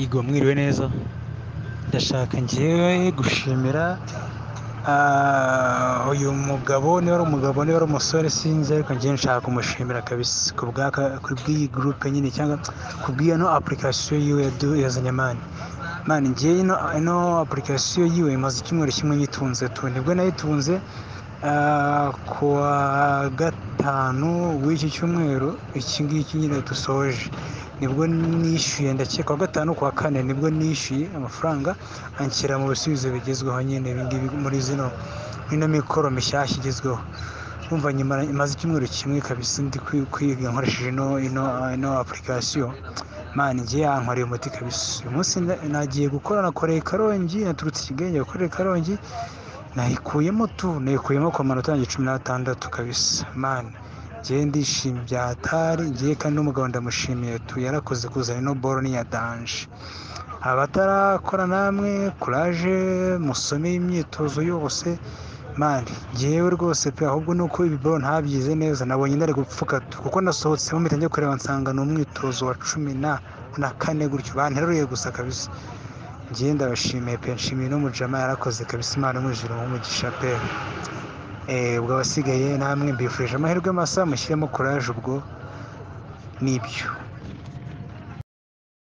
Igwa mwiriwe neza, ndashaka njyewe gushimira uyu mugabo, niba ari umugabo niba ari umusore sinzi, ariko njyewe nshaka kumushimira kabisa kubw'iyi gurupe nyine, cyangwa kubw'iyo apurikasiyo yiwe yazanye mani njyewe ino apurikasiyo yiwe imaze icyumweru kimwe nyitunze nibwo nayitunze ku wa gatanu w'iki cyumweru iki ngiki nyine dusoje, nibwo nishyuye, ndakeka wa gatanu ku wa kane nibwo nishyuye amafaranga anshyira mu bisubizo bigezweho nyine ibingibi muri ino mikoro mishyashya igezweho. Urumva imaze icyumweru kimwe kabisa ndi kwiga nkoresheje ino apurikasiyo, mani njye yankoreye umuti kabisa. Uyu munsi nagiye gukora, nakoreye Karongi, naturutse i Kigali gukorera Karongi, nayikuyemo ku manota yanjye 16 kabisa. mani njyewe ndishimye bya hatari, njyewe kandi n'umugabo ndamushimiye yarakoze kuzana ino boro ni ya danje. Abatarakora namwe kuraje, musome imyitozo yose mani, njyewe rwose pe, ahubwo nuko ibi boro ntabyize neza, nabonye ndari gupfuka kuko nasohotsemo mpita njya kureba nsanga ni umwitozo wa 14 gutyo, banteruye gusa kabisa. njyewe ndabashimiye pe, nshimiye n'umujama yarakoze kabisa, Imana imujire umugisha pe. Ubwo abasigaye namwe mbifurije amahirwe masa, mushyiremo kuraje, ubwo nibyo.